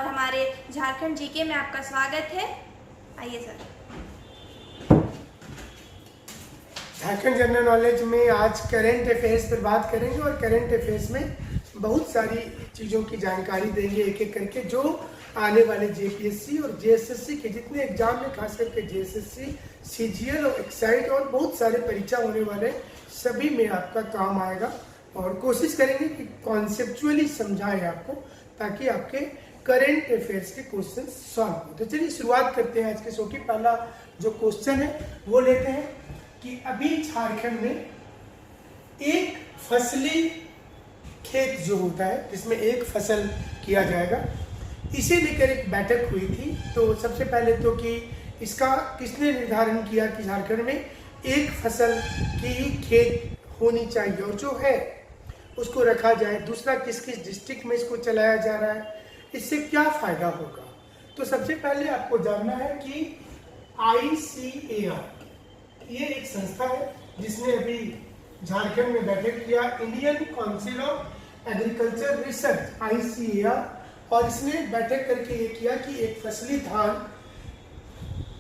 और हमारे झारखंड जीके में आपका स्वागत है। आइए सर। झारखंड जनरल नॉलेज में आज करंट अफेयर्स पर बात करेंगे और करंट अफेयर्स में बहुत सारी चीज़ों की जानकारी देंगे एक एक करके, जो आने वाले जेपीएससी और जेएसएससी के जितने एग्जाम में, खास करके जेएसएससी, सीजीएल और एक्साइड और बहुत सारे परीक्षा होने वाले सभी में आपका काम आएगा। और कोशिश करेंगे कि कॉन्सेप्चुअली समझाएं आपको, ताकि आपके करंट अफेयर्स के क्वेश्चन सॉल्व हो। तो चलिए शुरुआत करते हैं आज के शो की। पहला जो क्वेश्चन है वो लेते हैं कि अभी झारखंड में एक फसली खेत जो होता है जिसमें एक फसल किया जाएगा, इसे लेकर एक बैठक हुई थी। तो सबसे पहले तो कि इसका किसने निर्धारण किया कि झारखंड में एक फसल की ही खेत होनी चाहिए और जो है उसको रखा जाए। दूसरा, किस किस डिस्ट्रिक्ट में इसको चलाया जा रहा है, इससे क्या फायदा होगा। तो सबसे पहले आपको जानना है कि ICAR ये एक संस्था है जिसने अभी झारखंड में बैठक किया, Indian council of agriculture research ICAR, और इसने बैठक करके ये किया कि एक फसली धान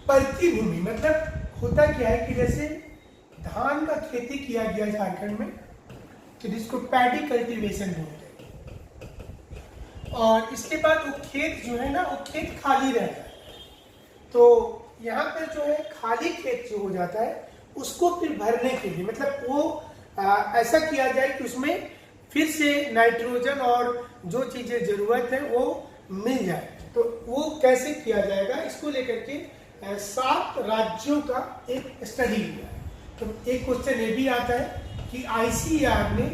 प्रति भूमि, मतलब होता क्या है कि जैसे धान का खेती किया गया झारखंड में, तो जिसको पैडी कल्टीवेशन बोलते हैं, और इसके बाद वो खेत जो है ना, वो खेत खाली रहता है। तो यहाँ पर जो है खाली खेत जो हो जाता है उसको फिर भरने के लिए, मतलब वो ऐसा किया जाए कि उसमें फिर से नाइट्रोजन और जो चीजें जरूरत है वो मिल जाए। तो वो कैसे किया जाएगा, इसको लेकर के 7 राज्यों का एक स्टडी हुआ है। तो एक क्वेश्चन ये भी आता है कि ICAR ने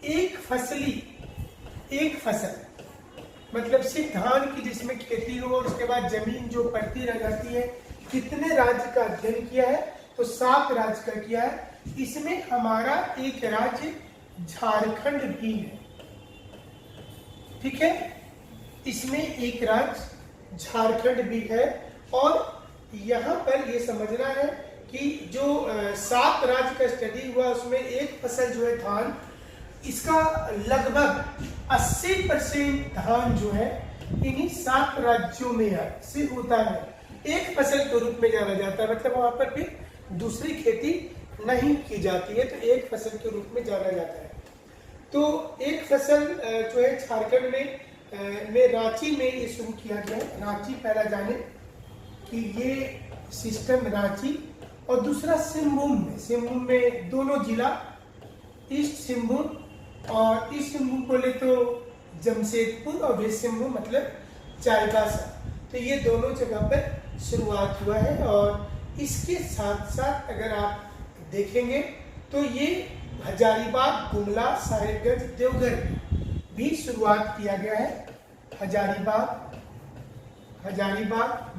एक फसल मतलब सिर्फ धान की जिसमें खेती हो और उसके बाद जमीन जो पड़ती रह जाती है, कितने राज्य का अध्ययन किया है, तो 7 राज्य का किया है। इसमें हमारा एक राज्य झारखंड भी है, ठीक है, इसमें एक राज्य झारखंड भी है। और यहाँ पर ये समझना है कि जो 7 राज्य का स्टडी हुआ उसमें एक फसल जो है धान, इसका लगभग 80% धान जो है इन्हीं 7 राज्यों में से होता है। एक फसल के रूप में जाना जाता है, मतलब वहां पर फिर दूसरी खेती नहीं की जाती है, तो एक फसल के रूप में जाना जाता है। तो एक फसल जो है झारखंड में रांची में ये शुरू किया गया है। रांची पहला जाने कि ये सिस्टम रांची, और दूसरा सिंहभूम में दोनों जिला, ईस्ट सिंहभूम और ईस्ट सिंहभूम बोले तो जमशेदपुर, और वेस्ट सिंहभूम मतलब चाईबासा। तो ये दोनों जगह पर शुरुआत हुआ है। और इसके साथ साथ अगर आप देखेंगे तो ये हजारीबाग, गुमला, साहिबगंज, देवघर भी शुरुआत किया गया है। हजारीबाग,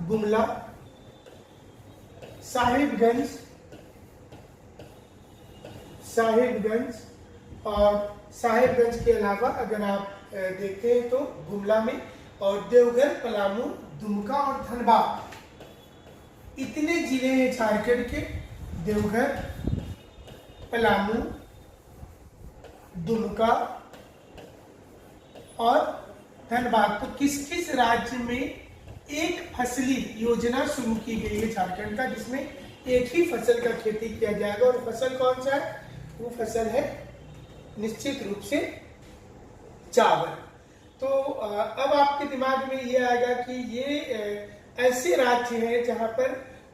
गुमला, साहिबगंज और साहिबगंज के अलावा अगर आप देखते हैं तो गुमला में, और देवघर, पलामू, दुमका और धनबाद, इतने जिले हैं झारखंड के। देवघर, पलामू, दुमका और धनबाद। तो किस किस राज्य में एक फसली योजना शुरू की गई है झारखंड का, जिसमें एक ही फसल का खेती किया जाएगा। और फसल कौन सा है, वो फसल है निश्चित रूप से चावल। तो अब आपके दिमाग में ये आएगा कि ये ऐसे राज्य हैं जहां पर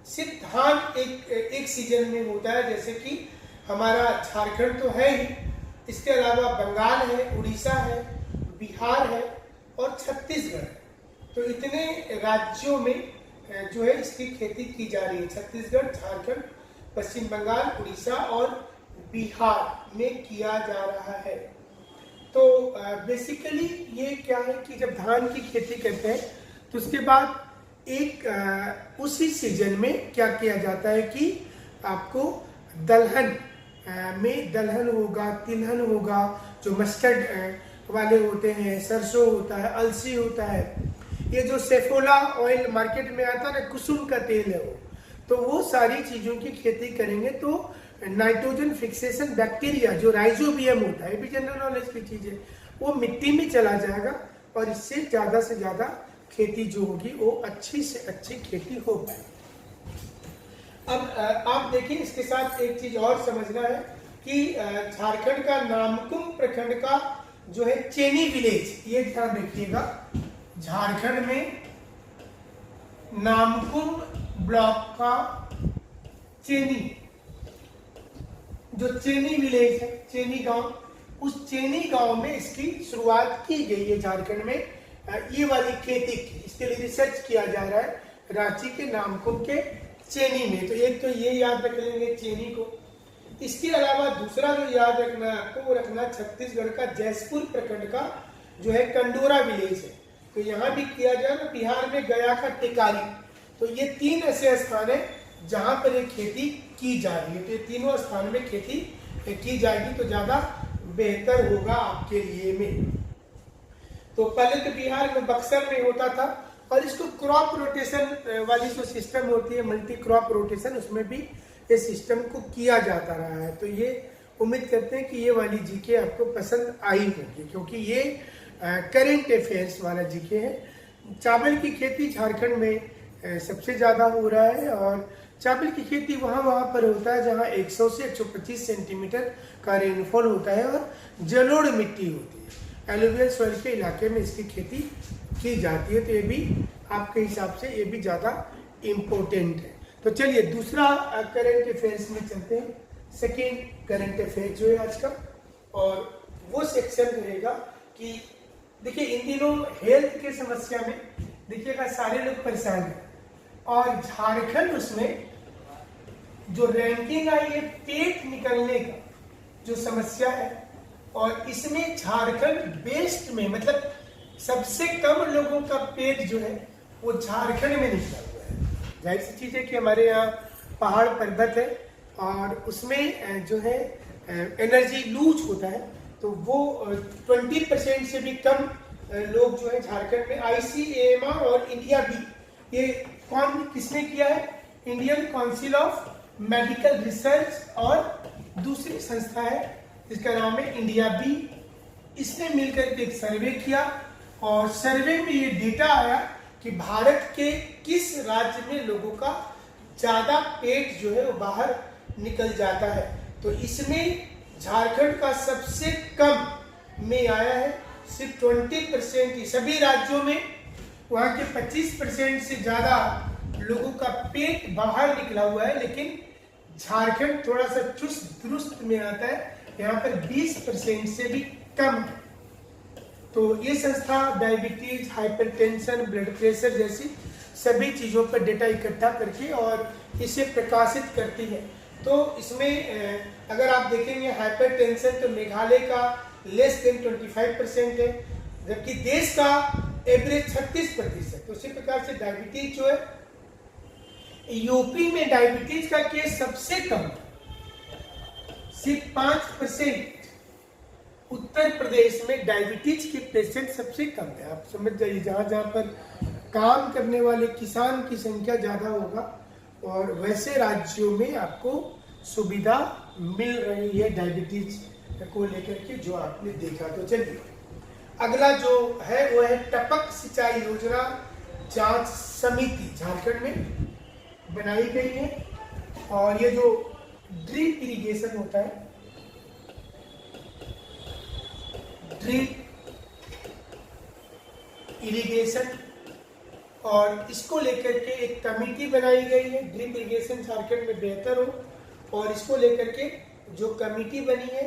सिर्फ धान एक सीजन में होता है, जैसे कि हमारा झारखंड तो है ही, इसके अलावा बंगाल है, उड़ीसा है, बिहार है और छत्तीसगढ़ है। तो इतने राज्यों में जो है इसकी खेती की जा रही है। छत्तीसगढ़, झारखंड, पश्चिम बंगाल, उड़ीसा और बिहार में किया जा रहा है। तो बेसिकली ये क्या है कि जब धान की खेती करते हैं तो उसके बाद एक उसी सीजन में क्या किया जाता है कि आपको दलहन में दलहन होगा, तिलहन होगा, जो मस्टर्ड वाले होते हैं, सरसों होता है, अलसी होता है, ये जो सेफोला ऑयल मार्केट में आता है ना, कुसुम का तेल है तो वो सारी चीजों की खेती करेंगे। तो नाइट्रोजन फिक्सेशन बैक्टीरिया जो राइजोबियम होता है, ये भी जनरल नॉलेज की चीज है, वो मिट्टी में चला जाएगा और इससे ज्यादा खेती जो होगी वो अच्छी से अच्छी खेती हो पाए। अब आप देखिए, इसके साथ एक चीज और समझना है कि झारखंड का नामकुम प्रखंड का जो है चेनी विलेज, ये ध्यान रखिएगा, झारखंड में नामकुम ब्लॉक का चेनी, जो चेनी विलेज है, चेनी गांव, उस चेनी गांव में इसकी शुरुआत की गई है झारखंड में ये वाली खेती की। इसके लिए रिसर्च किया जा रहा है रांची के नामकुम के चेनी में। तो एक तो ये याद रख लेंगे चेनी को। इसके अलावा दूसरा जो याद रखना है आपको, वो रखना छत्तीसगढ़ का जैसपुर प्रखंड का जो है कंडोरा विलेज है। तो यहाँ भी किया जाए ना, बिहार में गया का टेकारी। तो ये 3 ऐसे स्थान है जहां पर ये खेती की जा रही है। तो ये तीनों स्थान में खेती की जाएगी तो ज्यादा बेहतर होगा आपके लिए में। तो पहले तो बिहार में बक्सर में होता था, और इसको क्रॉप रोटेशन वाली जो सिस्टम होती है, मल्टी क्रॉप रोटेशन, उसमें भी ये सिस्टम को किया जाता रहा है। तो ये उम्मीद करते हैं कि ये वाली जीके आपको पसंद आई होगी, क्योंकि ये करेंट अफेयर्स वाला जीके है। चावल की खेती झारखंड में सबसे ज्यादा हो रहा है, और चावल की खेती वहाँ पर होता है जहाँ 100 से 125 सेंटीमीटर का रेनफॉल होता है और जलोढ़ मिट्टी होती है। एलुवियल सॉइल के इलाके में इसकी खेती की जाती है। तो ये भी आपके हिसाब से ये भी ज़्यादा इम्पोर्टेंट है। तो चलिए दूसरा करंट अफेयर्स में चलते हैं। सेकेंड करंट अफेयर जो है आज का, और वो सेक्शन रहेगा कि देखिए इन दिनों हेल्थ की समस्या में देखिएगा सारे लोग परेशान हैं, और झारखंड उसमें जो रैंकिंग आई है पेट निकलने का जो समस्या है, और इसमें झारखंड बेस्ट में, मतलब सबसे कम लोगों का पेट जो है वो झारखंड में निकला हुआ है। जाहिर सी चीज है कि हमारे यहाँ पहाड़ पर्वत है, और उसमें जो है एनर्जी लूज होता है, तो वो 20% से भी कम लोग जो है झारखंड में। ICAMR और इंडिया बी, ये किसने किया है? Indian council of medical research और दूसरी संस्था है जिसका नाम है इंडिया बी। इसने मिलकर के एक सर्वे किया, और सर्वे में ये डेटा आया कि भारत के किस राज्य में लोगों का ज्यादा पेट जो है वो बाहर निकल जाता है। तो इसमें झारखंड का सबसे कम में आया है, सिर्फ 20% ही। सभी राज्यों में वहाँ के 25% से ज्यादा लोगों का पेट बाहर निकला हुआ है, लेकिन झारखंड थोड़ा सा चुस्त दुरुस्त में आता है, यहाँ पर 20% से भी कम है। तो ये संस्था डायबिटीज, हाइपरटेंशन, ब्लड प्रेशर जैसी सभी चीजों पर डेटा इकट्ठा करके और इसे प्रकाशित करती है। तो इसमें अगर आप देखेंगे हाइपरटेंशन तो मेघालय का लेस देन 25% है, जबकि देश का एवरेज 36%। तो उसी प्रकार से डायबिटीज जो है, यूपी में डायबिटीज का केस सबसे कम, सिर्फ 5%। उत्तर प्रदेश में डायबिटीज के पेशेंट सबसे कम है। आप समझ जाइए, जहां जहां पर काम करने वाले किसान की संख्या ज्यादा होगा, और वैसे राज्यों में आपको सुविधा मिल रही है डायबिटीज को लेकर के, जो आपने देखा। तो चलिए अगला जो है वो है टपक सिंचाई योजना जांच समिति झारखंड में बनाई गई है। और ये जो ड्रिप इरिगेशन होता है, ड्रिप इरिगेशन, और इसको लेकर के एक कमेटी बनाई गई है, ड्रिप इरिगेशन झारखंड में बेहतर हो। और इसको लेकर के जो कमेटी बनी है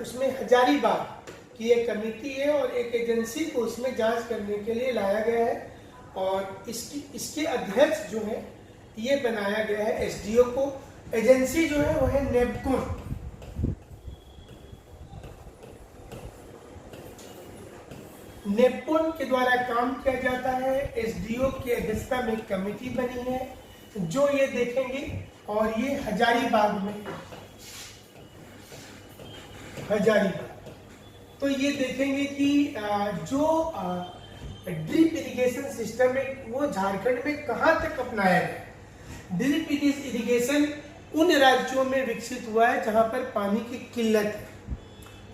उसमें हजारीबाग की एक कमेटी है, और एक एजेंसी को उसमें जांच करने के लिए लाया गया है। और इसके अध्यक्ष जो है ये बनाया गया है SDO को। एजेंसी जो है वो है नेपकॉन। नेपकॉन के द्वारा काम किया जाता है। SDO की अध्यक्षता में एक कमेटी बनी है जो ये देखेंगे, और ये हजारीबाग में, हजारीबाग। तो ये देखेंगे कि जो ड्रिप इरिगेशन सिस्टम है वो झारखंड में कहाँ तक अपनाया गया। ड्रिप इरिगेशन उन राज्यों में विकसित हुआ है जहाँ पर पानी की किल्लत है,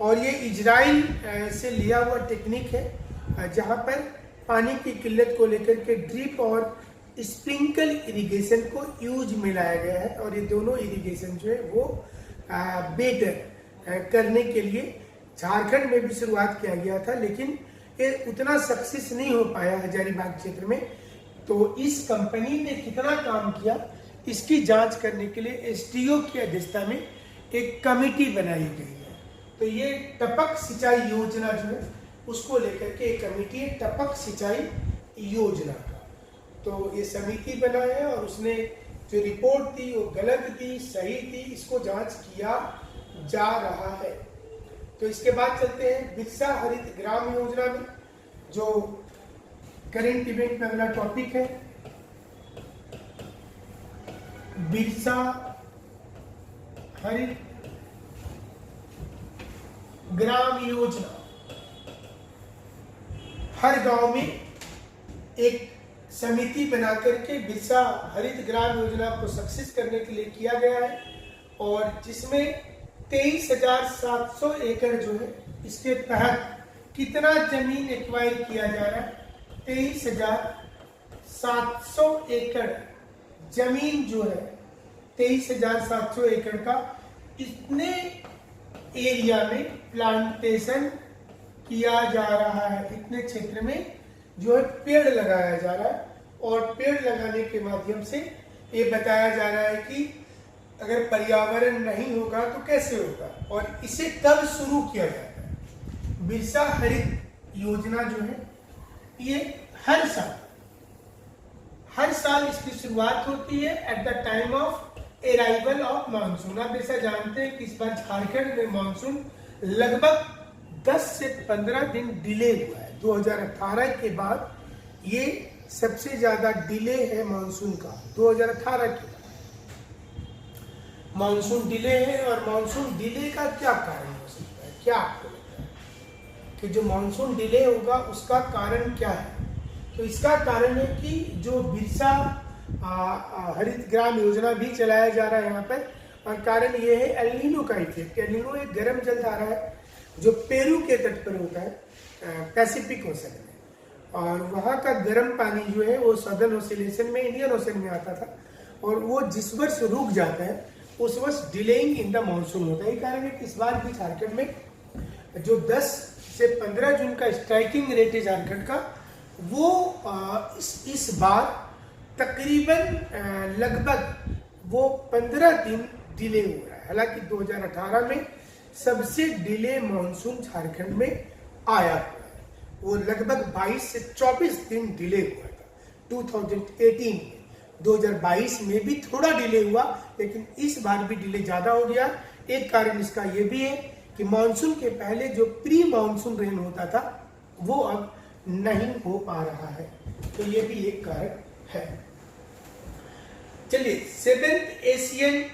और ये इजराइल से लिया हुआ टेक्निक है, जहाँ पर पानी की किल्लत को लेकर के ड्रिप और स्प्रिंकल इरिगेशन को यूज में लाया गया है और ये दोनों इरिगेशन जो है वो बेटर करने के लिए झारखंड में भी शुरुआत किया गया था, लेकिन ये उतना सक्सेस नहीं हो पाया हजारीबाग क्षेत्र में। तो इस कंपनी ने कितना काम किया इसकी जांच करने के लिए एसडीओ की अध्यक्षता में एक कमेटी बनाई गई है। तो ये टपक सिंचाई योजना जो है उसको लेकर के एक कमेटी है, टपक सिंचाई योजना का। तो ये समिति बना है और उसने जो रिपोर्ट दी वो गलत दी, सही दी, इसको जांच किया जा रहा है। तो इसके बाद चलते हैं बिरसा हरित ग्राम योजना में, जो करेंट इवेंट में अगला टॉपिक है। बिरसा हरित ग्राम योजना हर गांव में एक समिति बना करके बिरसा हरित ग्राम योजना को सक्सेस करने के लिए किया गया है और जिसमें 23,700 एकड़ जो है इसके तहत कितना जमीन एक्वायर किया जा रहा है, 23,700 एकड़ जमीन जो है 23,700 एकड़ का इतने एरिया में प्लांटेशन किया जा रहा है, इतने क्षेत्र में जो है पेड़ लगाया जा रहा है। और पेड़ लगाने के माध्यम से ये बताया जा रहा है कि अगर पर्यावरण नहीं होगा तो कैसे होगा और इसे कब शुरू किया जाता है। बिरसा हरित योजना जो है ये हर साल इसकी शुरुआत होती है at the time of arrival of monsoon. आप ऐसा जानते हैं कि इस बार झारखंड में मानसून लगभग 10 से 15 दिन डिले हुआ है। 2018 के बाद ये सबसे ज्यादा डिले है मानसून का। 2018 के मानसून डिले है और मानसून डिले का क्या कारण हो सकता है, क्या आपको लगता है कि जो मानसून डिले होगा उसका कारण क्या है? तो इसका कारण है कि जो बिरसा हरित ग्राम योजना भी चलाया जा रहा है यहाँ पर, और कारण ये है एल नीनो का इफेक्ट। एल नीनो एक गर्म जलधारा है जो पेरू के तट पर होता है, पैसिफिक ओशन में, और वहाँ का गर्म पानी जो है वो सदर्न ओसिलेशन में इंडियन ओशन में आता था और वो जिस वर्ष रुक जाता है उस वर्ष डिलेइंग इन द मानसून होता है। कारण है कि इस बार भी झारखंड में जो 10 से 15 जून का स्ट्राइकिंग रेट है झारखंड का, वो इस बार तकरीबन लगभग वो 15 दिन डिले हो रहा है। हालांकि 2018 में सबसे डिले मानसून झारखंड में आया हुआ है, वो लगभग 22 से 24 दिन डिले हुआ था 2018 में। 2022 में भी थोड़ा डिले हुआ, लेकिन इस बार भी डिले ज्यादा हो गया। एक कारण इसका ये भी है कि मानसून के पहले जो प्री मानसून रेन होता था वो अब नहीं हो पा रहा है, तो ये भी एक कारण है। चलिए, 7th एशियन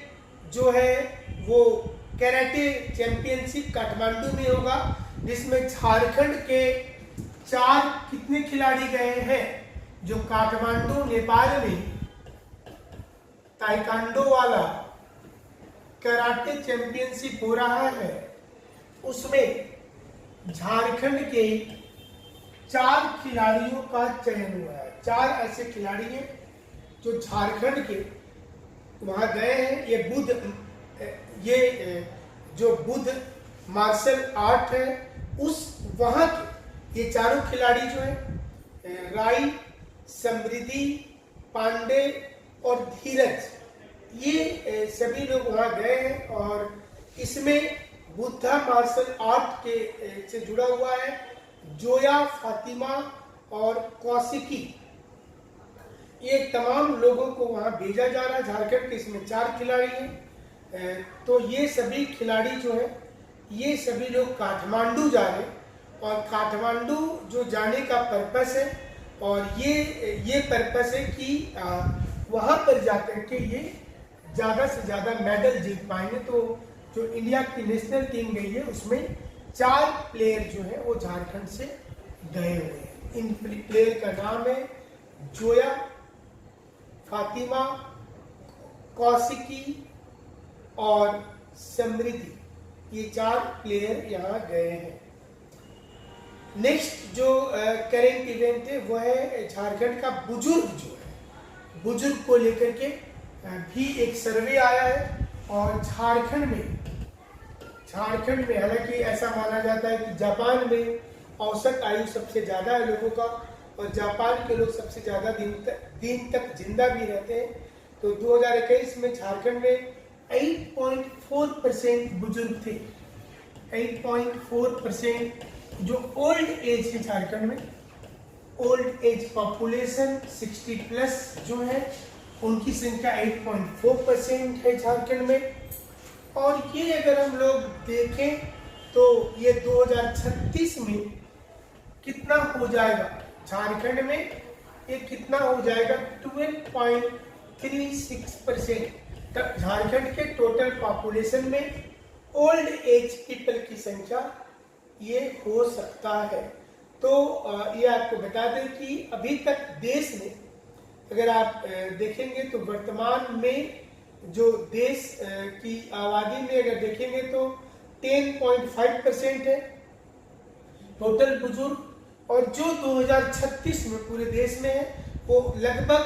जो है वो कराटे चैंपियनशिप काठमांडू में होगा, जिसमें झारखंड के 4 कितने खिलाड़ी गए हैं। जो काठमांडू नेपाल में ताइक्वांडो वाला कराटे चैंपियनशिप हो रहा है, उसमें झारखंड के 4 खिलाड़ियों का चयन हुआ है। 4 ऐसे खिलाड़ी हैं जो झारखंड के वहां गए हैं। ये जो बुद्ध मार्शल आर्ट है उस वहां के ये चारों खिलाड़ी जो है राई, समृद्धि, पांडे और धीरज, ये सभी लोग वहां गए हैं और इसमें बुद्धा मार्शल आर्ट के से जुड़ा हुआ है जोया, फातिमा और कौशिकी। ये तमाम लोगों को वहां भेजा जा रहा है झारखंड के। इसमें 4 खिलाड़ी हैं। तो ये सभी खिलाड़ी जो है ये सभी लोग काठमांडू जा रहे हैं और काठमांडू जो जाने का पर्पस है और ये पर्पस है कि वहां पर जाकर के ये ज्यादा से ज्यादा मेडल जीत पाएंगे। तो जो इंडिया की नेशनल टीम गई है उसमें 4 प्लेयर जो है वो झारखंड से गए हुए हैं। इन प्लेयर का नाम है जोया, फातिमा, कौशिकी और समृद्धि। ये 4 प्लेयर यहाँ गए हैं। नेक्स्ट जो करेंट इवेंट है वो है झारखंड का बुजुर्ग जो है, बुजुर्ग को लेकर के भी एक सर्वे आया है। और झारखंड में हालांकि ऐसा माना जाता है कि जापान में औसत आयु सबसे ज्यादा है लोगों का, और जापान के लोग सबसे ज्यादा दिन तक जिंदा भी रहते हैं। तो 2021 में झारखंड में 8.4% बुजुर्ग थे, 8.4% जो ओल्ड एज है झारखंड में। ओल्ड एज पॉपुलेशन 60 प्लस जो है उनकी संख्या 8.4% है झारखंड में। और ये अगर हम लोग देखें तो ये 2036 में कितना हो जाएगा झारखंड में, ये कितना हो जाएगा 12.36%। झारखंड के टोटल पॉपुलेशन में ओल्ड एज पीपल की संख्या ये हो सकता है। तो ये आपको बता दें कि अभी तक देश में अगर आप देखेंगे तो वर्तमान में जो देश की आबादी में अगर देखेंगे तो 10.5% है टोटल बुजुर्ग, और जो 2036 में पूरे देश में है वो लगभग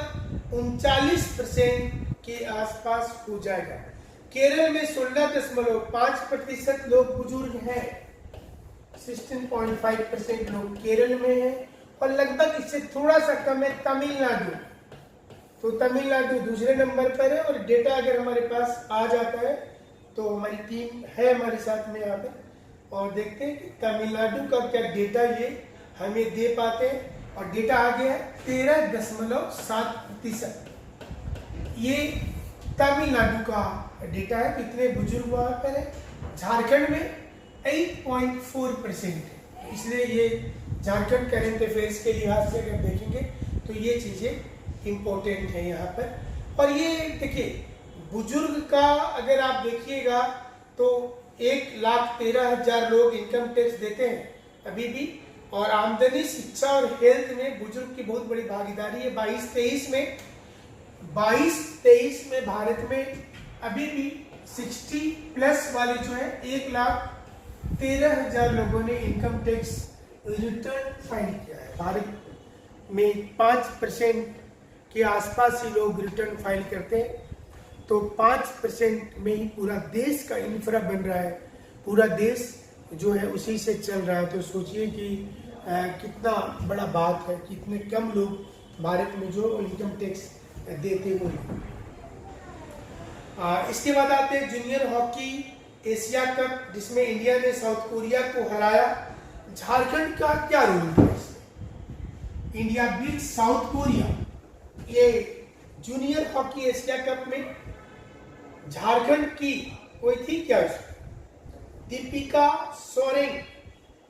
39% के आसपास हो जाएगा। केरल में 16.5% लोग बुजुर्ग हैं, 16.5% लोग केरल में है, और लगभग इससे थोड़ा सा कम है तमिलनाडु। तो तमिलनाडु दूसरे नंबर पर है। और डेटा अगर हमारे पास आ जाता है तो हमारी टीम है हमारे साथ में यहाँ पे, और देखते हैं कि तमिलनाडु का क्या डेटा ये हमें दे पाते हैं। और डेटा आ गया है 13.7%। ये तमिलनाडु का डेटा है, कितने बुजुर्ग वहां पर है। झारखंड में 8.4% है, इसलिए ये झारखंड करंट अफेयर्स के लिहाज से अगर देखेंगे तो ये चीजें इम्पोर्टेंट है यहाँ पर। और ये देखिए बुजुर्ग का अगर आप देखिएगा तो 1,13,000 लोग इनकम टैक्स देते हैं अभी भी, और आमदनी, शिक्षा और हेल्थ में बुजुर्ग की बहुत बड़ी भागीदारी है। 22-23 में भारत में अभी भी 60 प्लस वाले जो है 1,13,000 लोगों ने इनकम टैक्स रिटर्न फाइल किया है। भारत में 5% के आसपास ही लोग रिटर्न फाइल करते हैं, तो 5% में ही पूरा देश का इंफ्रा बन रहा है, पूरा देश जो है उसी से चल रहा है। तो सोचिए कि कितना बड़ा बात है, कितने कम लोग भारत में जो इनकम टैक्स देते हुए। इसके बाद आते हैं जूनियर हॉकी एशिया कप, जिसमें इंडिया ने साउथ कोरिया को हराया। झारखंड का क्या रोल है इसमें? India beat South Korea. ये जूनियर हॉकी एशिया कप में झारखंड की कोई थी क्या? दीपिका सोरेन,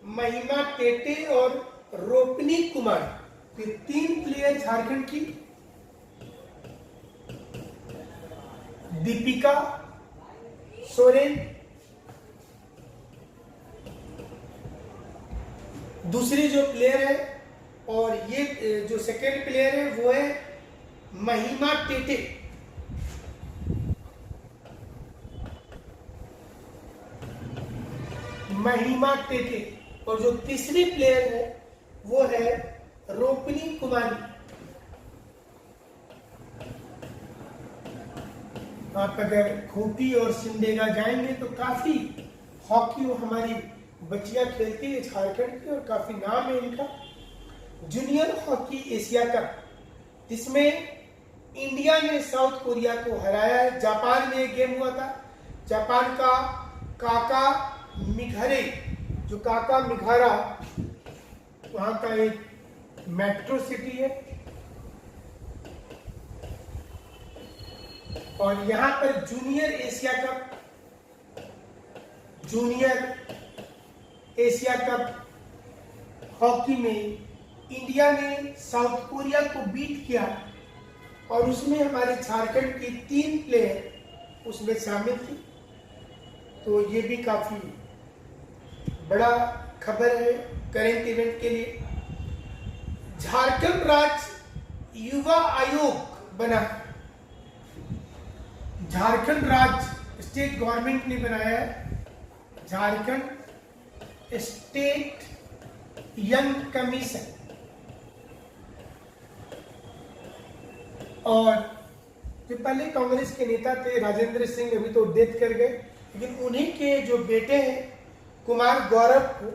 महिमा टेटे और रोपनी कुमार, ये 3 प्लेयर झारखंड की। दीपिका सोरेन, दूसरी जो प्लेयर है, और ये जो सेकेंड प्लेयर है वो है महिमा टेटे। महिमा टेटे, और जो तीसरी प्लेयर है वो है रोपनी कुमारी। आप अगर खूंटी और सिमडेगा जाएंगे तो काफी हॉकी हमारी बच्चियां खेलती है झारखंड की, और काफी नाम है इनका। जूनियर हॉकी एशिया कप, जिसमें इंडिया ने साउथ कोरिया को हराया है। जापान में एक गेम हुआ था। जापान का काका मिघरे, जो काका मिघारा वहां का एक मेट्रो सिटी है, और यहाँ पर जूनियर एशिया कप हॉकी में इंडिया ने साउथ कोरिया को बीट किया, और उसमें हमारे झारखंड की 3 प्लेयर उसमें शामिल थी। तो ये भी काफी बड़ा खबर है करंट इवेंट के लिए। झारखंड राज्य युवा आयोग बना। झारखंड राज्य स्टेट गवर्नमेंट ने बनाया है। Jharkhand state young commission. और जो पहले कांग्रेस के नेता थे राजेंद्र सिंह, अभी तो डेथ कर गए, लेकिन उन्हीं के जो बेटे हैं कुमार गौरव को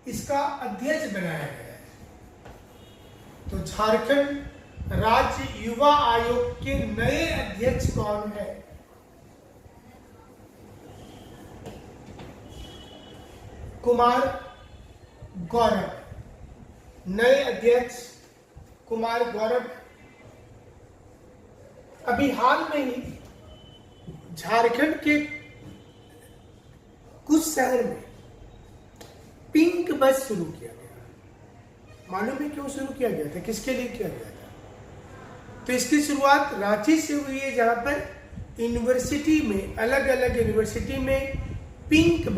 इसका अध्यक्ष बनाया गया है। तो झारखंड राज्य युवा आयोग के नए अध्यक्ष कौन है? कुमार गौरव। नए अध्यक्ष कुमार गौरव। अभी हाल में ही झारखंड के कुछ शहर में पिंक बस शुरू किया गया। मालूम है क्यों शुरू किया गया था, किसके लिए किया गया था? तो इसकी शुरुआत रांची से हुई है, जहां पर यूनिवर्सिटी में, अलग अलग यूनिवर्सिटी में पिंक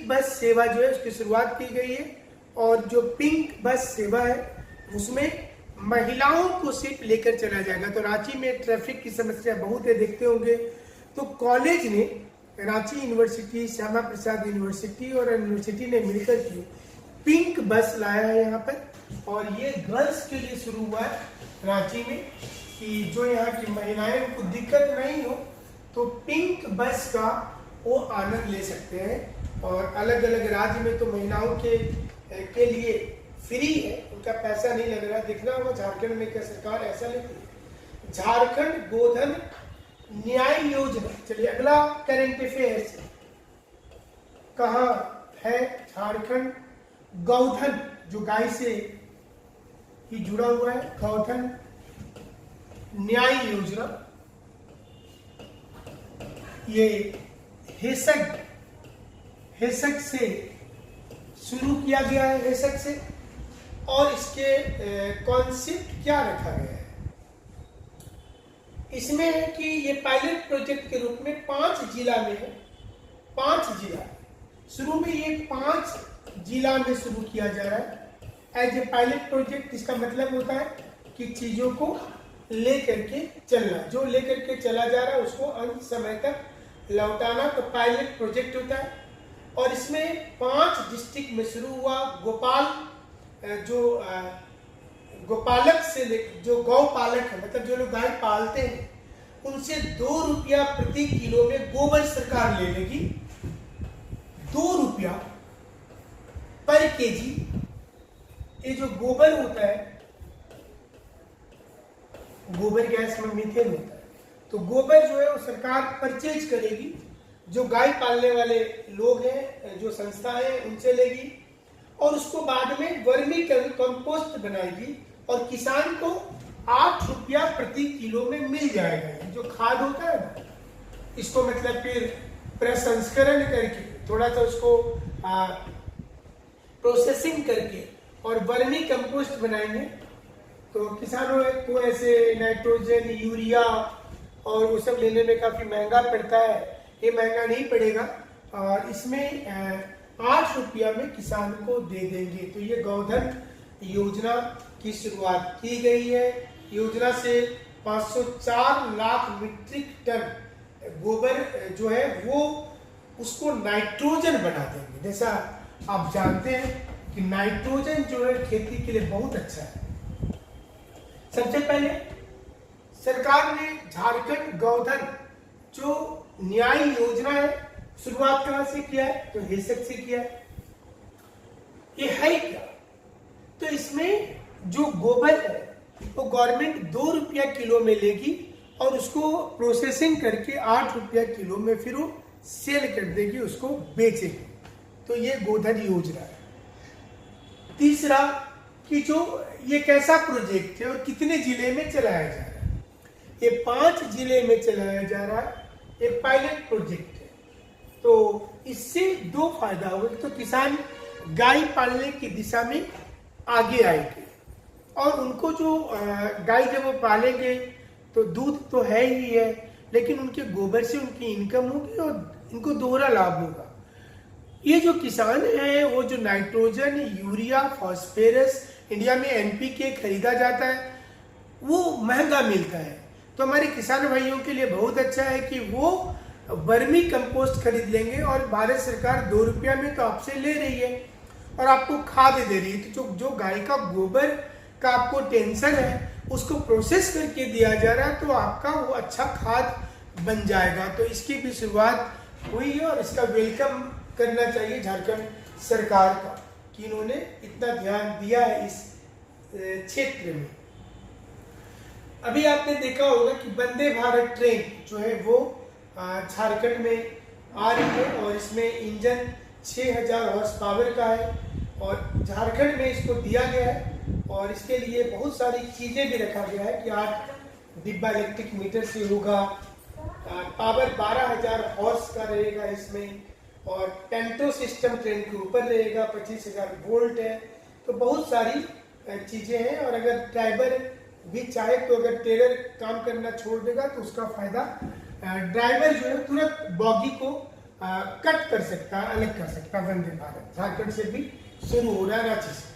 बस सेवा जो है उसकी शुरुआत की गई है। और जो पिंक बस सेवा है उसमें महिलाओं को सिर्फ लेकर चला जाएगा। तो रांची में ट्रैफिक की समस्या बहुत है, देखते होंगे। तो कॉलेज ने, रांची यूनिवर्सिटी, श्यामा प्रसाद यूनिवर्सिटी और यूनिवर्सिटी ने मिलकर के पिंक बस लाया है यहाँ पर। और ये गर्ल्स के लिए शुरू हुआ है रांची में, कि जो यहाँ की महिलाएं को दिक्कत नहीं हो तो पिंक बस का वो आनंद ले सकते हैं। और अलग अलग राज्य में तो महिलाओं के लिए फ्री है, उनका पैसा नहीं लग रहा। देखना होगा झारखंड में क्या सरकार ऐसा लेती है। झारखंड गोधन न्याय योजना। चलिए अगला करंट अफेयर्स कहाँ है? झारखंड गौधन, जो गाय से ही जुड़ा हुआ है, गौधन न्याय योजना। ये हेसक से शुरू किया गया है, हेसक से। और इसके कॉन्सेप्ट क्या रखा गया है? इसमें है कि ये पायलट प्रोजेक्ट के रूप में 5 जिला में है। 5 जिला शुरू में, ये 5 जिला में शुरू किया जा रहा है एज ए पायलट प्रोजेक्ट। इसका मतलब होता है कि चीजों को लेकर के चलना, जो लेकर के चला जा रहा है उसको अंत समय तक लौटाना, तो पायलट प्रोजेक्ट होता है। और इसमें 5 डिस्ट्रिक्ट में शुरू हुआ। गोपालक से लेकर, जो गौ पालक है, मतलब जो लोग गाय पालते हैं, उनसे 2 रुपया प्रति किलो में गोबर सरकार ले लेगी। 2 रुपया पर केजी। ये जो गोबर होता है, गोबर गैस में मीथेन होता है, तो गोबर जो है वो सरकार परचेज करेगी। जो गाय पालने वाले लोग हैं, जो संस्था है, उनसे लेगी और उसको बाद में वर्मी कंपोस्ट बनाएगी और किसान को 8 रुपया प्रति किलो में मिल जाएगा। जो खाद होता है ना, इसको मतलब फिर प्रसंस्करण करके, थोड़ा सा उसको प्रोसेसिंग करके और वर्मी कंपोस्ट बनाएंगे। तो किसानों को ऐसे नाइट्रोजन, यूरिया और वो सब लेने में काफी महंगा पड़ता है। ये महंगा नहीं पड़ेगा और इसमें 8 रुपया में किसान को दे देंगे। तो ये गोधन योजना की शुरुआत की गई है। योजना से 504 लाख मीट्रिक टन गोबर जो है वो उसको नाइट्रोजन बना देंगे। जैसा आप जानते हैं कि नाइट्रोजन जो है खेती के लिए बहुत अच्छा है। सबसे पहले सरकार ने झारखंड गोधन जो न्याय योजना है, शुरुआत कहां से किया है? तो हेसक से किया है। ये है क्या? तो इसमें जो गोबर है वो गवर्नमेंट 2 रुपया किलो में लेगी और उसको प्रोसेसिंग करके 8 रुपया किलो में फिर वो सेल कर देगी, उसको बेचेगी। तो ये गोधन योजना है। तीसरा कि जो ये कैसा प्रोजेक्ट है और कितने जिले में चलाया जा रहा है? ये 5 जिले में चलाया जा रहा है। ये पायलट प्रोजेक्ट है। तो इससे 2 फायदा होगा। तो किसान गाय पालने की दिशा में आगे आएंगे और उनको जो गाय जब वो पालेंगे तो दूध तो है ही है, लेकिन उनके गोबर से उनकी इनकम होगी और इनको दोहरा लाभ होगा। ये जो किसान है वो जो नाइट्रोजन, यूरिया, फॉस्फेरस इंडिया में एनपीके खरीदा जाता है वो महंगा मिलता है। तो हमारे किसान भाइयों के लिए बहुत अच्छा है कि वो वर्मी कंपोस्ट खरीद लेंगे और भारत सरकार 2 रुपया में तो आपसे ले रही है। और आपको खाद दे रही है। तो जो गाय का गोबर का आपको टेंशन है उसको प्रोसेस करके दिया जा रहा है, तो आपका वो अच्छा खाद बन जाएगा। तो इसकी भी शुरुआत हुई है और इसका वेलकम करना चाहिए झारखंड सरकार का कि इन्होंने इतना ध्यान दिया है इस क्षेत्र में। अभी आपने देखा होगा कि वंदे भारत ट्रेन जो है वो झारखंड में आ रही है और इसमें इंजन 6000 हॉर्स पावर का है और झारखंड में इसको दिया गया है और इसके लिए बहुत सारी चीज़ें भी रखा गया है कि 8 डिब्बा इलेक्ट्रिक मीटर से होगा, पावर 12000 हॉर्स का रहेगा इसमें और पेंटो सिस्टम ट्रेन के ऊपर रहेगा, 25000 वोल्ट है। तो बहुत सारी चीज़ें हैं और अगर ड्राइवर भी चाहे तो अगर टेलर काम करना छोड़ देगा तो उसका फायदा ड्राइवर जो है तुरंत बॉगी को कट कर सकता है, अलग कर सकता है। वंदे भारत झारखंड से भी शुरू हो रहा है, रांची से।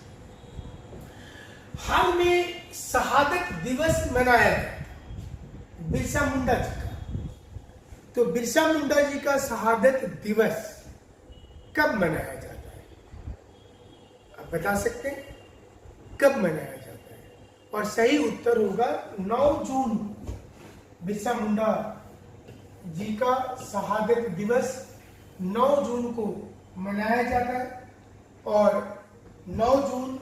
हाल में शहादत दिवस मनाया गया बिरसा मुंडा जी का। तो बिरसा मुंडा जी का शहादत दिवस कब मनाया जाता है, आप बता सकते हैं कब मनाया जाता है? और सही उत्तर होगा 9 जून। बिरसा मुंडा जी का शहादत दिवस 9 जून को मनाया जाता है और 9 जून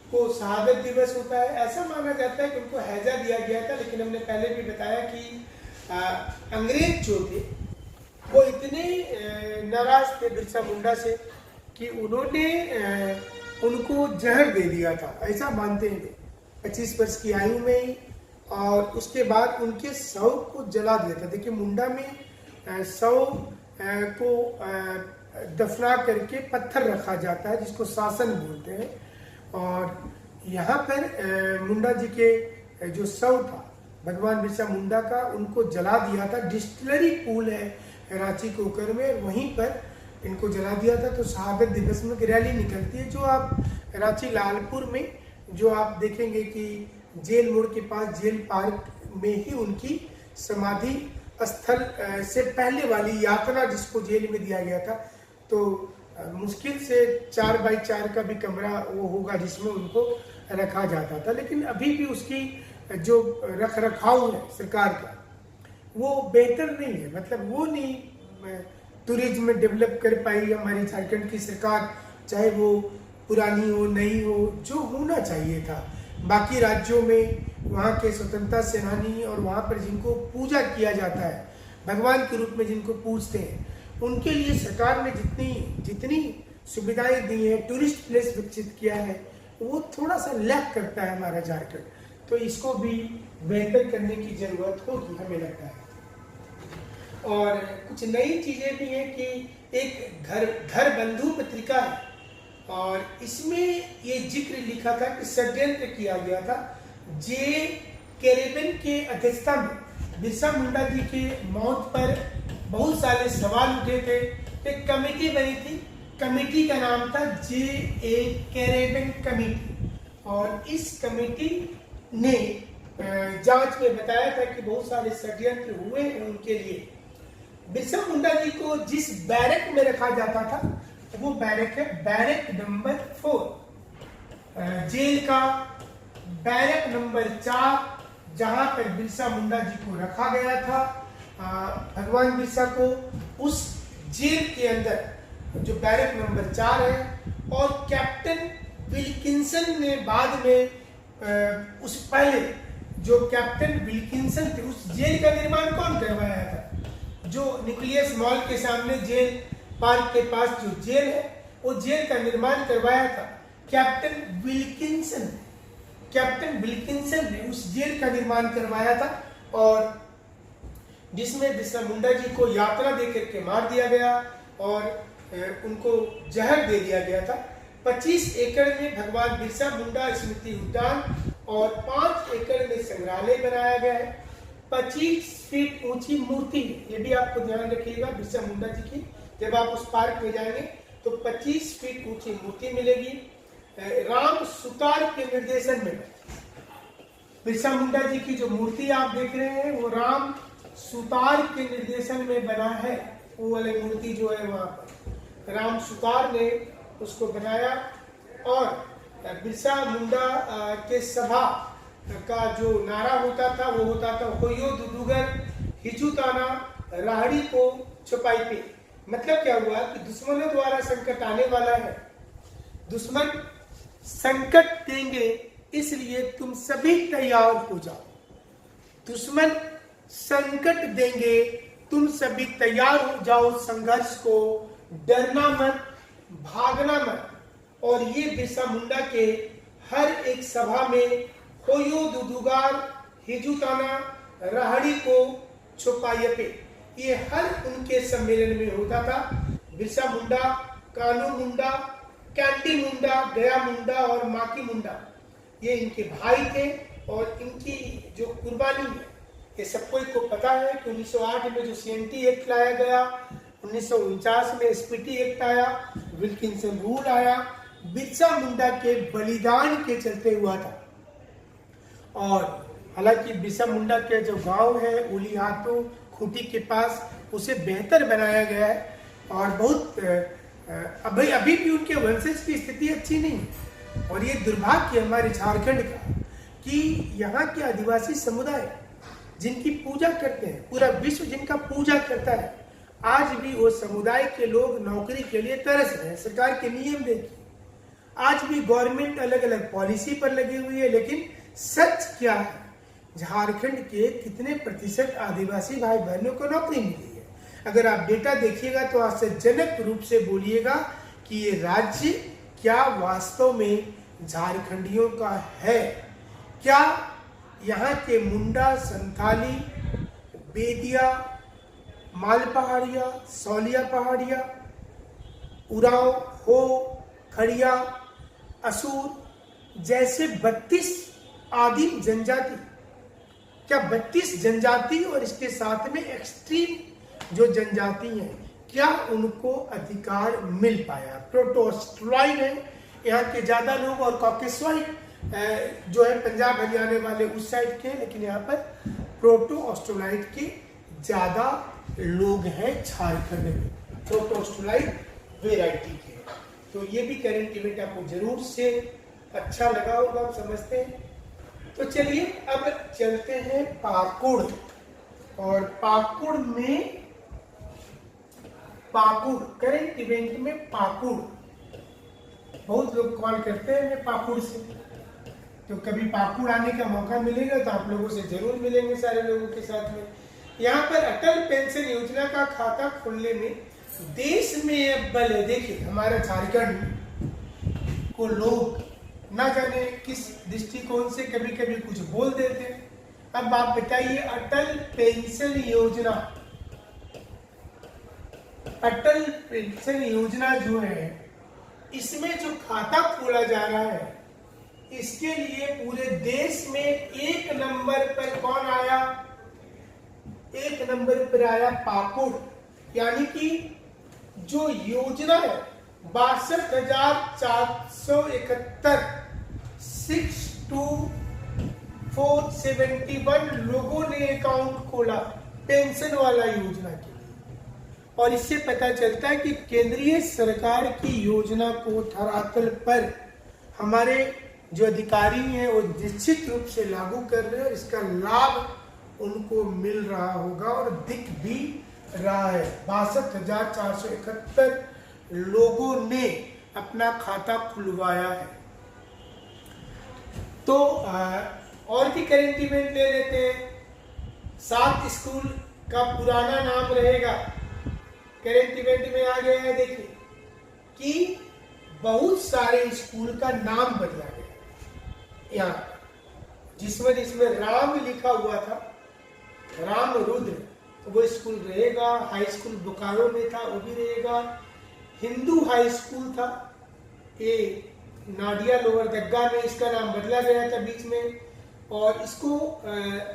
को शहादत दिवस होता है। ऐसा माना जाता है कि उनको हैजा दिया गया था, लेकिन हमने पहले भी बताया कि अंग्रेज जो थे वो इतने नाराज थे बिरसा मुंडा से कि उन्होंने उनको जहर दे दिया था, ऐसा मानते हैं। 25 वर्ष की आयु में और उसके बाद उनके शव को जला दिया था। देखिए मुंडा में शव को दफना करके पत्थर रखा जाता है जिसको शासन बोलते हैं और यहाँ पर मुंडा जी के जो शव था भगवान बिरसा मुंडा का, उनको जला दिया था। डिस्टिलरी पूल है रांची के ऊपर में, वहीं पर इनको जला दिया था। तो शहादत दिवस में रैली निकलती है जो आप रांची लालपुर में जो आप देखेंगे कि जेल मोड़ के पास जेल पार्क में ही उनकी समाधि स्थल से पहले वाली यात्रा जिसको जेल में दिया गया था, तो मुश्किल से 4x4 का भी कमरा वो होगा जिसमें उनको रखा जाता था। लेकिन अभी भी उसकी जो रख रखाव है सरकार का वो बेहतर नहीं है, मतलब वो नहीं टूरिज्म में डेवलप कर पाई हमारी झारखंड की सरकार, चाहे वो पुरानी हो नई हो, जो होना चाहिए था। बाकी राज्यों में वहाँ के स्वतंत्रता सेनानी और वहाँ पर जिनको पूजा किया जाता है, भगवान के रूप में जिनको पूजते हैं, उनके लिए सरकार ने जितनी सुविधाएं दी हैं, टूरिस्ट प्लेस विकसित किया है, वो थोड़ा सा लैक करता है हमारा झारखंड। तो इसको भी बेहतर करने की जरूरत होगी हमें लगता है। और कुछ नई चीजें भी हैं कि एक घर बंधु पत्रिका है और इसमें ये जिक्र लिखा था कि षड्यंत्र किया गया था। जे कैरेबियन के अध्यक्षता में बिरसा मुंडा जी के मौत पर बहुत सारे सवाल उठे थे। एक कमेटी बनी थी, कमेटी का नाम था जे कैरेबियन कमेटी और इस कमेटी ने जांच में बताया था कि बहुत सारे षड्यंत्र हुए हैं उनके लिए। बिरसा मुंडा जी को जिस बैरक में रखा जाता था वो बैरक है बैरक नंबर 4, जेल का बैरक नंबर 4, जहां पर बिरसा मुंडा जी को रखा गया था। भगवान बिरसा को उस जेल के अंदर जो बैरक नंबर 4 है और कैप्टन विल्किंसन ने बाद में उस पहले जो कैप्टन विल्किंसन थे, उस जेल का निर्माण कौन करवाया था? जो न्यूक्लियस मॉल के सामने जेल पार्क के पास जो जेल है, वो जेल का निर्माण करवाया था कैप्टन विल्किंसन। कैप्टन विल्किंसन ने उस जेल का निर्माण करवाया था और जिसमें बिरसा मुंडा जी को यात्रा देकर के मार दिया गया और उनको जहर दे दिया गया था। 25 एकड़ में भगवान बिरसा मुंडा स्मृति उद्यान और 5 एकड़ में संग्रहालय बनाया गया है। 25 फीट ऊंची मूर्ति, ये भी आपको ध्यान रखिएगा बिरसा मुंडा जी की। जब आप उस पार्क में जाएंगे तो 25 फीट ऊंची मूर्ति मिलेगी। राम सुतार के निर्देशन में बिरसा मुंडा जी की जो मूर्ति आप देख रहे हैं वो राम सुतार के निर्देशन में बना है। वो वाली मूर्ति जो है वहां पर राम सुतार ने उसको बनाया और बिरसा मुंडा के सभा का जो नारा होता था वो होता था होयो दुदुगर हिजुताना राहड़ी को छुपाई पे। मतलब क्या हुआ कि दुश्मनों द्वारा संकट आने वाला है, दुश्मन संकट देंगे, इसलिए तुम सभी तैयार हो जाओ। दुश्मन संकट देंगे, तुम सभी तैयार हो जाओ संघर्ष को, डरना मत, भागना मत। और ये बिरसा मुंडा के हर एक सभा में होयो दुदुगार हिजुताना राहड़ी को छुपायपे, ये हर उनके सम्मेलन में होता था। बिरसा मुंडा, कानू मुंडा, कैंडी मुंडा, गया मुंडा और माकी मुंडा, ये इनके भाई थे और इनकी जो कुर्बानी है ये सबको को पता है कि 1908 में जो CNT एक्ट लाया गया, 1949 में SPT एक्ट आया, विल्किंसन रूल आया, बिरसा मुंडा के बलिदान के चलते हुआ था। और हालांकि बिरसा मुंडा के जो गांव है उलीहाटू खूंटी के पास, उसे बेहतर बनाया गया है और बहुत अभी भी उनके वंशज की स्थिति अच्छी नहीं है। और ये दुर्भाग्य हमारे झारखंड का कि यहाँ के आदिवासी समुदाय जिनकी पूजा करते हैं, पूरा विश्व जिनका पूजा करता है, आज भी वो समुदाय के लोग नौकरी के लिए तरस रहे हैं। सरकार के नियम देखिए, आज भी गवर्नमेंट अलग अलग पॉलिसी पर लगी हुई है, लेकिन सच क्या है, झारखंड के कितने प्रतिशत आदिवासी भाई बहनों को नौकरी मिली है? अगर आप डेटा देखिएगा तो आश्चर्यजनक रूप से बोलिएगा कि ये राज्य क्या वास्तव में झारखंडियों का है? क्या यहाँ के मुंडा, संथाली, बेदिया, माल पहाड़िया, सौलिया पहाड़िया, उराव, हो, खड़िया, असुर जैसे 32 आदिम जनजाति, क्या 32 जनजाति और इसके साथ में एक्सट्रीम जो जनजाति हैं, क्या उनको अधिकार मिल पाया? प्रोटोस्टोलाइट है यहाँ के ज्यादा लोग और कॉकेसॉइड जो है पंजाब हरियाणा वाले उस साइड के, लेकिन यहाँ पर प्रोटोस्टोलाइट के ज्यादा लोग हैं झारखंड में, प्रोटोस्टोलाइट वेराइटी के। तो ये भी करंट इवेंट आपको जरूर से अच्छा लगा होगा, आप समझते हैं। तो चलिए अब चलते हैं पाकुड़। और पाकुड़ में करंट इवेंट में पाकुड़, बहुत लोग कॉल करते हैं मैं पाकुड़ से, तो कभी पाकुड़ आने का मौका मिलेगा तो आप लोगों से जरूर मिलेंगे सारे लोगों के साथ में। यहाँ पर अटल पेंशन योजना का खाता खोलने में देश में अव्वल है। देखिए हमारा झारखंड को लोग ना जाने किस दृष्टिकोण से कभी कभी कुछ बोल देते हैं। अब आप बताइए, अटल पेंशन योजना, अटल पेंशन योजना जो है, इसमें जो खाता खोला जा रहा है, इसके लिए पूरे देश में एक नंबर पर कौन आया? एक नंबर पर आया पाकुड़। यानी कि जो योजना है 62,471 62471 लोगों ने अकाउंट खोला पेंशन वाला योजना के लिए। और इससे पता चलता है कि केंद्रीय सरकार की योजना को धरातल पर हमारे जो अधिकारी हैं वो निश्चित रूप से लागू कर रहे हैं, इसका लाभ उनको मिल रहा होगा और दिख भी रहा है। 62,471 लोगों ने अपना खाता खुलवाया है। तो और भी करंट इवेंट ले लेते हैं। 7 स्कूल का पुराना नाम रहेगा, करंट इवेंट में आ गया है। देखिए कि बहुत सारे स्कूल का नाम बदला गया। यहाँ जिसमें राम लिखा हुआ था, राम रुद्र, तो वो स्कूल रहेगा। हाई स्कूल बोकारो में था, वो भी रहेगा। हिंदू हाई स्कूल था, ये नाडिया लोअर दग्गा में, इसका नाम बदला गया था बीच में। और इसको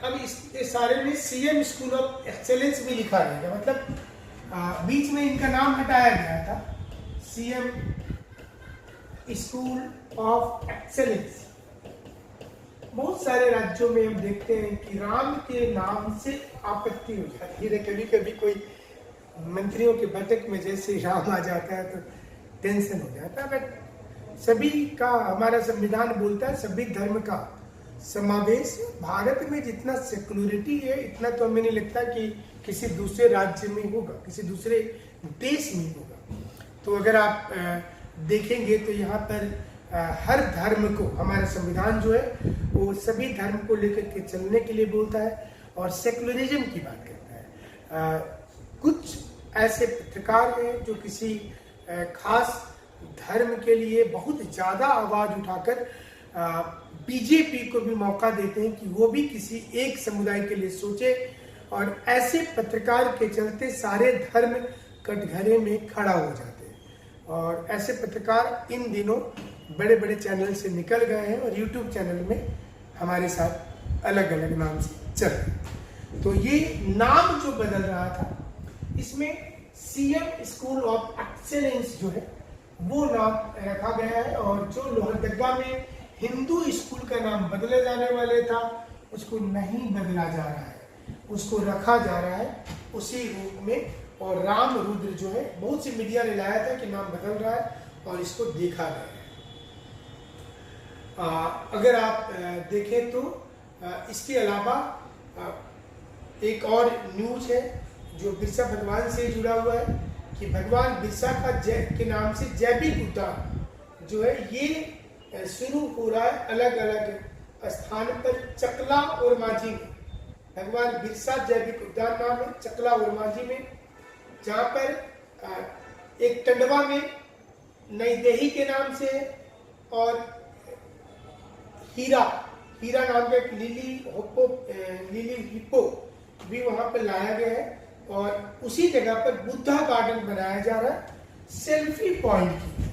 अब इस सारे में CM स्कूल ऑफ एक्सेलेंस भी लिखा रहेगा, मतलब बीच में इनका नाम हटाया गया था, CM स्कूल ऑफ एक्सेलेंस। बहुत सारे राज्यों में हम देखते हैं कि राम के नाम से आपत्ति हो जाती है। कभी कभी कोई मंत्रियों की बैठक में जैसे राम आ जाता है तो टेंशन हो जाता है। बट सभी का, हमारा संविधान बोलता है सभी धर्म का समावेश। भारत में जितना सेक्युलरिटी है इतना तो हमें नहीं लगता कि किसी दूसरे राज्य में होगा, किसी दूसरे देश में होगा। तो अगर आप देखेंगे तो यहाँ पर हर धर्म को, हमारा संविधान जो है वो सभी धर्म को लेकर के चलने के लिए बोलता है और सेक्युलरिज्म की बात करता है। कुछ ऐसे पत्रकार हैं जो किसी खास धर्म के लिए बहुत ज़्यादा आवाज़ उठाकर बीजेपी को भी मौका देते हैं कि वो भी किसी एक समुदाय के लिए सोचे, और ऐसे पत्रकार के चलते सारे धर्म कटघरे में खड़ा हो जाते हैं। और ऐसे पत्रकार इन दिनों बड़े बड़े चैनल से निकल गए हैं और यूट्यूब चैनल में हमारे साथ अलग अलग नाम से चल रहे हैं। तो ये नाम जो बदल रहा था, इसमें सीएम स्कूल ऑफ एक्सेलेंस जो है वो नाम रखा गया है, और जो लोहरदगा में हिंदू स्कूल का नाम बदले जाने वाले था उसको नहीं बदला जा रहा है, उसको रखा जा रहा है उसी रूप में। और राम रुद्र जो है, बहुत सी मीडिया ने लाया था कि नाम बदल रहा है और इसको देखा गया है। अगर आप देखें तो इसके अलावा एक और न्यूज है जो बिरसा भगवान से जुड़ा हुआ है कि भगवान बिरसा का के नाम से जैविक उद्यान जो है ये शुरू हो रहा है अलग अलग स्थान पर। चकला और माझी में भगवान बिरसा जैविक उद्यान नाम है, चकला और माझी में, जहाँ पर एक टंडवा में नई देही के नाम से है, और हीरा नाम का एक लिली हिप्पो भी वहां पर लाया गया है। और उसी जगह पर बुद्धा गार्डन बनाया जा रहा है, सेल्फी पॉइंट की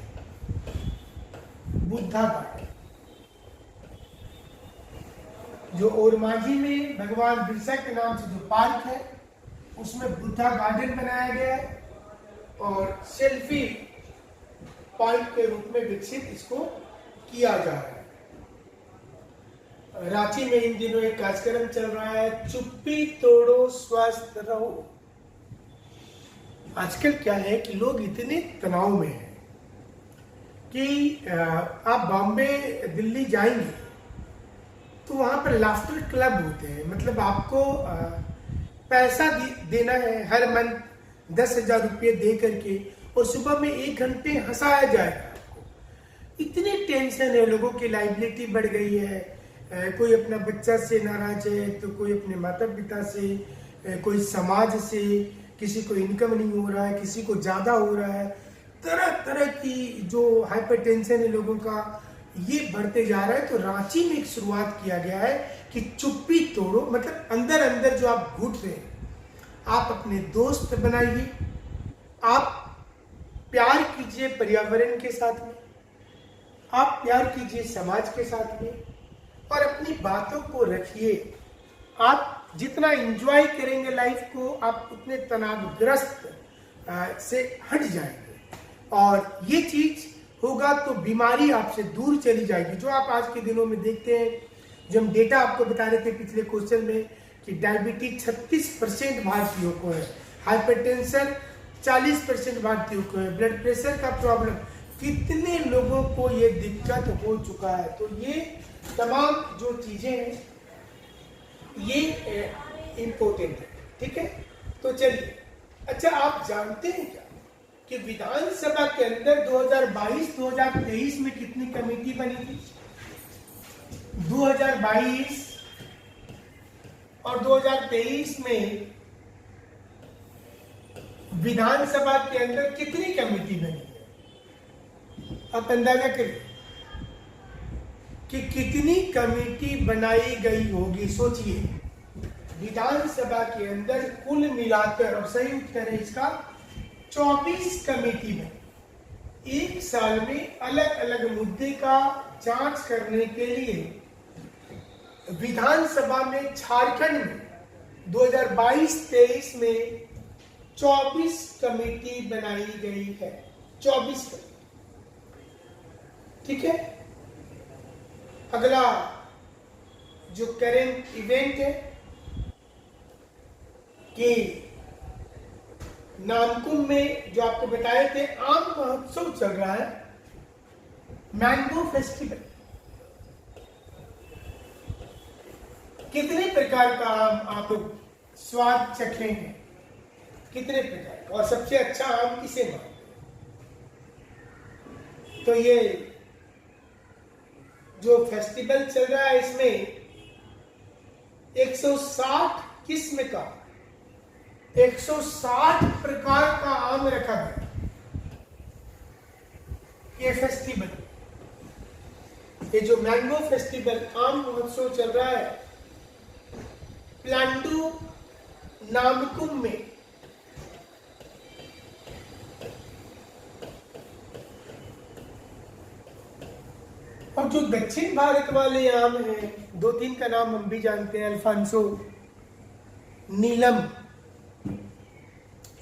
बुद्धा गार्डन, जो ओरमांझी में भगवान बिरसा के नाम से जो पार्क है उसमें बुद्धा गार्डन बनाया गया है और सेल्फी पॉइंट के रूप में विकसित इसको किया जा रहा है। रांची में इन दिनों एक कार्यक्रम चल रहा है, चुप्पी तोड़ो स्वस्थ रहो। आजकल क्या है कि लोग इतने तनाव में हैं कि आप बॉम्बे दिल्ली जाएंगे तो वहां पर लाफ्टर क्लब होते हैं, मतलब आपको पैसा देना है हर मंथ 10,000 रुपये दे करके, और सुबह में 1 घंटे हंसाया जाएगा आपको। इतनी टेंशन है, लोगों की लाइबिलिटी बढ़ गई है, कोई अपना बच्चा से नाराज है तो कोई अपने माता पिता से, कोई समाज से, किसी को इनकम नहीं हो रहा है, किसी को ज्यादा हो रहा है, तरह तरह की जो हाइपरटेंशन है लोगों का ये बढ़ते जा रहा है। तो रांची में एक शुरुआत किया गया है कि चुप्पी तोड़ो, मतलब अंदर अंदर जो आप घुट रहे हैं आप अपने दोस्त बनाइए, आप प्यार कीजिए पर्यावरण के साथ में, आप प्यार कीजिए समाज के साथ में, और अपनी बातों को रखिए। आप जितना एंजॉय करेंगे लाइफ को, आप उतने तनावग्रस्त से हट जाएंगे, और ये चीज होगा तो बीमारी आपसे दूर चली जाएगी। जो आप आज के दिनों में देखते हैं, जो हम डेटा आपको बता रहे थे पिछले क्वेश्चन में कि डायबिटीज 36% भारतीयों को है, हाइपरटेंशन 40% भारतीयों को है, ब्लड प्रेशर का प्रॉब्लम कितने लोगों को ये दिक्कत हो चुका है। तो ये तमाम जो चीजें हैं ये इम्पोर्टेंट है, ठीक है। तो चलिए, अच्छा आप जानते हैं क्या कि विधानसभा के अंदर 2022-2023 में कितनी कमेटी बनी थी? 2022 और 2023 में विधानसभा के अंदर कितनी कमेटी बनी है? आप अंदाजा करिए कि कितनी कमेटी बनाई गई होगी, सोचिए। विधानसभा के अंदर कुल मिलाकर, और सही उत्तर है इसका 24 कमेटी बनी। एक साल में अलग अलग मुद्दे का जांच करने के लिए विधानसभा में झारखंड में 2022-23 में 24 कमेटी बनाई गई है, 24 कमेटी, ठीक है। अगला जो करेंट इवेंट है कि नामकुम में जो आपको बताए थे आम महोत्सव चल रहा है, मैंगो फेस्टिवल। कितने प्रकार का आम आप लोग स्वाद चखेंगे, कितने प्रकार का, और सबसे अच्छा आम किसे मानते हैं? तो ये जो फेस्टिवल चल रहा है इसमें 160 किस्म का 160 प्रकार का आम रखा गया। ये फेस्टिवल, ये जो मैंगो फेस्टिवल आम महोत्सव चल रहा है प्लांडू नामकुम में, और जो दक्षिण भारत वाले आम हैं, 2-3 का नाम हम भी जानते हैं, अल्फांसो, नीलम,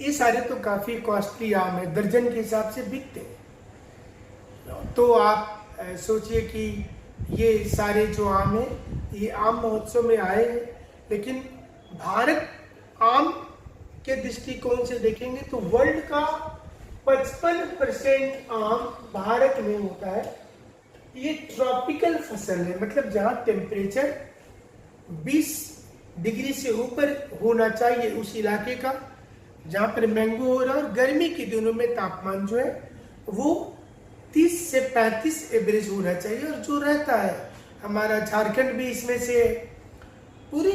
ये सारे तो काफी कॉस्टली आम है, दर्जन के हिसाब से बिकते हैं। तो आप सोचिए कि ये सारे जो आम है ये आम महोत्सव में आए हैं, लेकिन भारत आम के दृष्टिकोण से देखेंगे तो वर्ल्ड का 55% आम भारत में होता है। ये ट्रॉपिकल फसल है, मतलब जहां टेम्परेचर 20 डिग्री से ऊपर होना चाहिए उस इलाके का जहां पर मैंगो हो रहा है, और गर्मी के दिनों में तापमान जो है वो 30 से 35 एवरेज होना चाहिए। और जो रहता है, हमारा झारखंड भी इसमें से, पूरी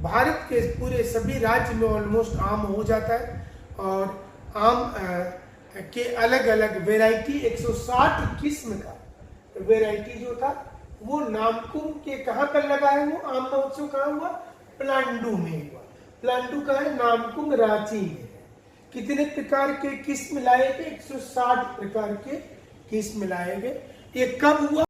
भारत के पूरे सभी राज्य में ऑलमोस्ट आम हो जाता है। और आम के अलग अलग वेराइटी 160 किस्म का वेराइटी जो था वो नामकुम के कहां पर लगा है, वो आम महोत्सव कहां हुआ, प्लांडू में हुआ। प्लांडू का है, नामकुम रांची में है। कितने प्रकार के किस्म लाए गए, 160 प्रकार के किस्म लाए गए। ये कब हुआ?